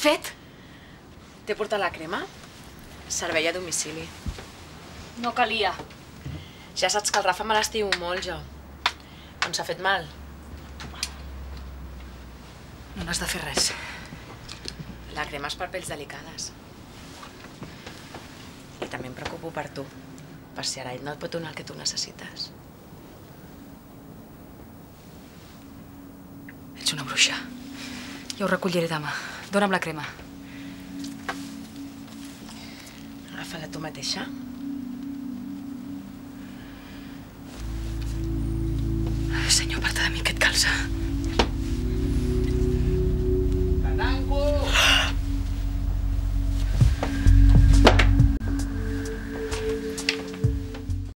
fet? T'he portat la crema? Servei a domicili. No calia. Ja saps que el Rafa me l'estimo molt, jo. On s'ha fet mal? No n'has de fer res. La crema és per pells delicades. I també em preocupo per tu, per si ara ell no et pot donar el que tu necessites. Ets una bruixa. Ja ho recolliré demà. Dóna'm la crema. Agafa-la tu mateixa. Senyor, aparta de mi, que et calça.